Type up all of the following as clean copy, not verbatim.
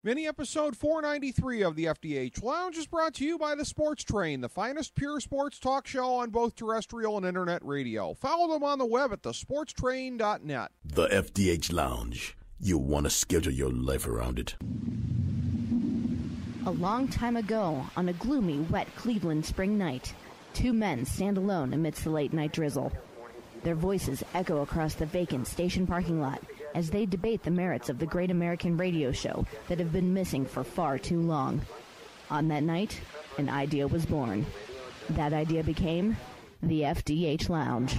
Mini episode 493 of the FDH Lounge is brought to you by the Sports Train, the finest pure sports talk show on both terrestrial and internet radio. Follow them on the web at thesportstrain.net. The FDH Lounge. You want to schedule your life around it. A long time ago, on a gloomy, wet Cleveland spring night, two men stand alone amidst the late-night drizzle. Their voices echo across the vacant station parking lot as they debate the merits of the great American radio show that have been missing for far too long. On that night, an idea was born. That idea became the FDH Lounge.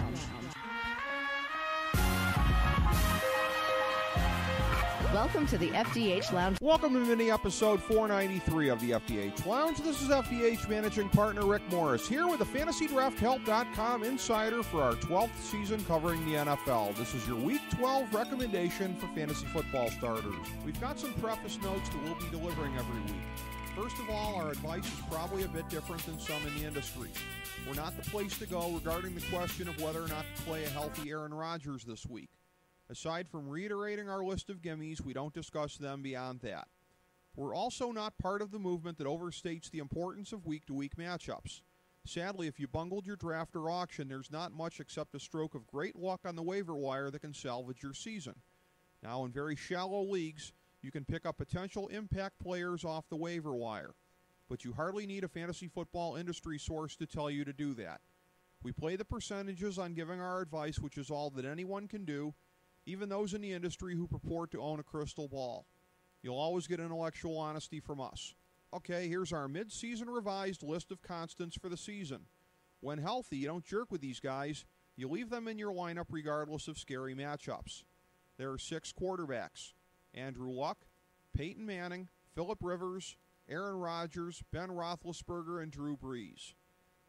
Welcome to the FDH Lounge. Welcome to mini episode 493 of the FDH Lounge. This is FDH managing partner Rick Morris here with the FantasyDraftHelp.com insider for our 12th season covering the NFL. This is your Week 12 recommendation for fantasy football starters. We've got some preface notes that we'll be delivering every week. First of all, our advice is probably a bit different than some in the industry. We're not the place to go regarding the question of whether or not to play a healthy Aaron Rodgers this week. Aside from reiterating our list of gimmies, we don't discuss them beyond that. We're also not part of the movement that overstates the importance of week-to-week matchups. Sadly, if you bungled your draft or auction, there's not much except a stroke of great luck on the waiver wire that can salvage your season. Now, in very shallow leagues, you can pick up potential impact players off the waiver wire, but you hardly need a fantasy football industry source to tell you to do that. We play the percentages on giving our advice, which is all that anyone can do, even those in the industry who purport to own a crystal ball. You'll always get intellectual honesty from us. Okay, here's our mid-season revised list of constants for the season. When healthy, you don't jerk with these guys. You leave them in your lineup regardless of scary matchups. There are 6 quarterbacks: Andrew Luck, Peyton Manning, Phillip Rivers, Aaron Rodgers, Ben Roethlisberger, and Drew Brees.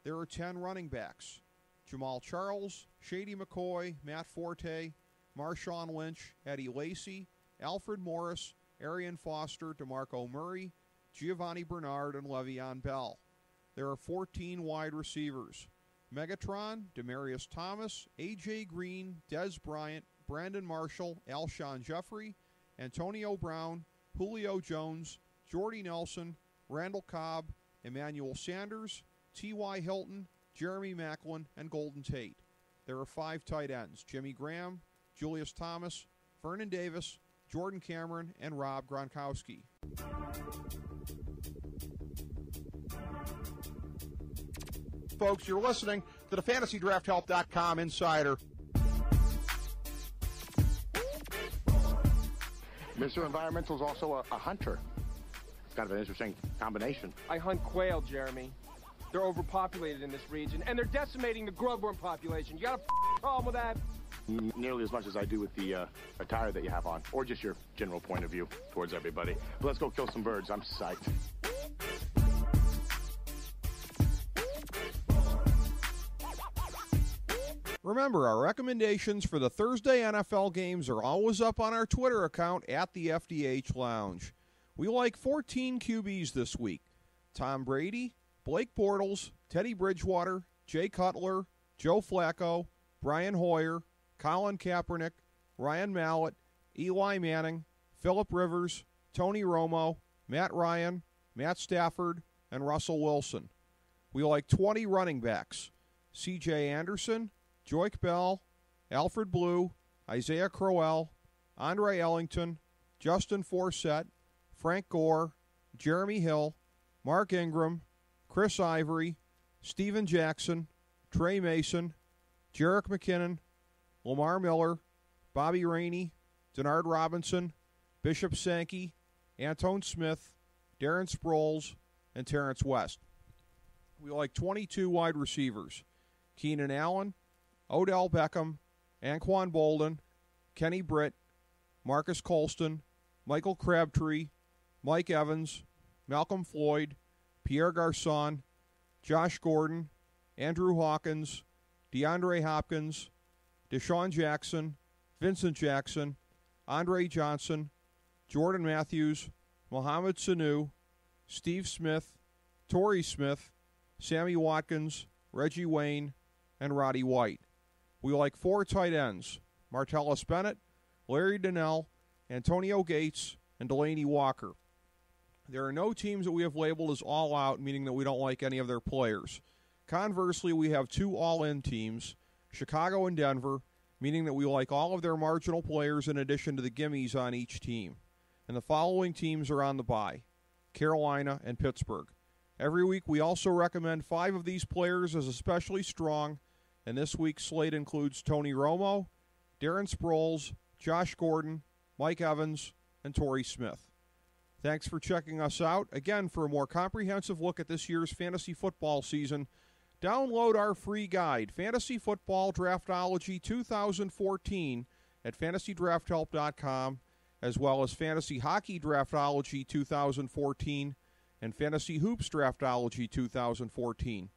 There are 10 running backs: Jamal Charles, Shady McCoy, Matt Forte, Marshawn Lynch, Eddie Lacy, Alfred Morris, Arian Foster, DeMarco Murray, Giovanni Bernard, and Le'Veon Bell. There are 14 wide receivers: Megatron, Demaryius Thomas, A.J. Green, Dez Bryant, Brandon Marshall, Alshon Jeffrey, Antonio Brown, Julio Jones, Jordy Nelson, Randall Cobb, Emmanuel Sanders, T.Y. Hilton, Jeremy Maclin, and Golden Tate. There are 5 tight ends: Jimmy Graham, Julius Thomas, Vernon Davis, Jordan Cameron, and Rob Gronkowski. Folks, you're listening to the FantasyDraftHelp.com insider. Mr. Environmental is also a hunter. It's kind of an interesting combination. I hunt quail, Jeremy. They're overpopulated in this region, and they're decimating the grubworm population. You got a problem with that? Nearly as much as I do with the attire that you have on, or just your general point of view towards everybody. But let's go kill some birds. I'm psyched. Remember, our recommendations for the Thursday NFL games are always up on our Twitter account at the FDH Lounge. We like 14 QBs this week: Tom Brady, Blake Bortles, Teddy Bridgewater, Jay Cutler, Joe Flacco, Brian Hoyer, Colin Kaepernick, Ryan Mallett, Eli Manning, Phillip Rivers, Tony Romo, Matt Ryan, Matt Stafford, and Russell Wilson. We like 20 running backs: C.J. Anderson, Joique Bell, Alfred Blue, Isaiah Crowell, Andre Ellington, Justin Forsett, Frank Gore, Jeremy Hill, Mark Ingram, Chris Ivory, Steven Jackson, Trey Mason, Jerick McKinnon, Lamar Miller, Bobby Rainey, Denard Robinson, Bishop Sankey, Antone Smith, Darren Sproles, and Terrence West. We like 22 wide receivers: Keenan Allen, Odell Beckham, Anquan Bolden, Kenny Britt, Marcus Colston, Michael Crabtree, Mike Evans, Malcolm Floyd, Pierre Garçon, Josh Gordon, Andrew Hawkins, DeAndre Hopkins, Deshaun Jackson, Vincent Jackson, Andre Johnson, Jordan Matthews, Mohamed Sanu, Steve Smith, Torrey Smith, Sammy Watkins, Reggie Wayne, and Roddy White. We like 4 tight ends: Martellus Bennett, Larry Donnell, Antonio Gates, and Delaney Walker. There are no teams that we have labeled as all-out, meaning that we don't like any of their players. Conversely, we have 2 all-in teams, Chicago and Denver, meaning that we like all of their marginal players in addition to the gimmies on each team. And the following teams are on the bye: Carolina and Pittsburgh. Every week we also recommend 5 of these players as especially strong, and this week's slate includes Tony Romo, Darren Sproles, Josh Gordon, Mike Evans, and Torrey Smith. Thanks for checking us out. Again, for a more comprehensive look at this year's fantasy football season, download our free guide, Fantasy Football Draftology 2014, at fantasydrafthelp.com, as well as Fantasy Hockey Draftology 2014 and Fantasy Hoops Draftology 2014.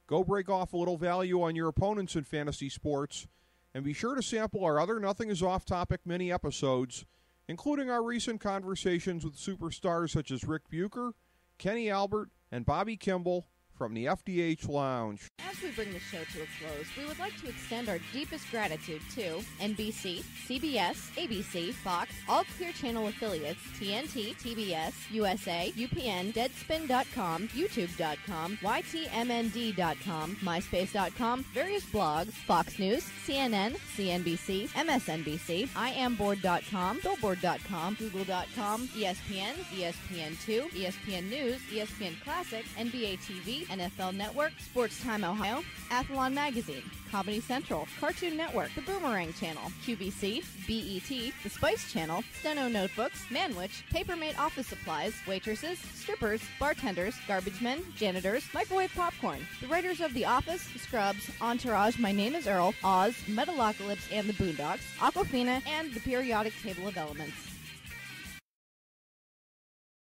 Go break off a little value on your opponents in fantasy sports, and be sure to sample our other Nothing Is Off Topic mini episodes, including our recent conversations with superstars such as Rick Bucher, Kenny Albert, and Bobby Kimball from the FDH Lounge. As we bring the show to a close, we would like to extend our deepest gratitude to NBC, CBS, ABC, Fox, all Clear Channel affiliates, TNT, TBS, USA, UPN, Deadspin.com, YouTube.com, YTMND.com, MySpace.com, various blogs, Fox News, CNN, CNBC, MSNBC, IamBoard.com, Billboard.com, Google.com, ESPN, ESPN2, ESPN News, ESPN Classic, NBA TV, NFL Network, Sports Time Ohio, Athlon Magazine, Comedy Central, Cartoon Network, The Boomerang Channel, QVC, BET, The Spice Channel, Steno Notebooks, Manwich, Papermate Office Supplies, waitresses, strippers, bartenders, garbage men, janitors, microwave popcorn, the writers of The Office, Scrubs, Entourage, My Name is Earl, Oz, Metalocalypse and the Boondocks, Aquafina, and the Periodic Table of Elements.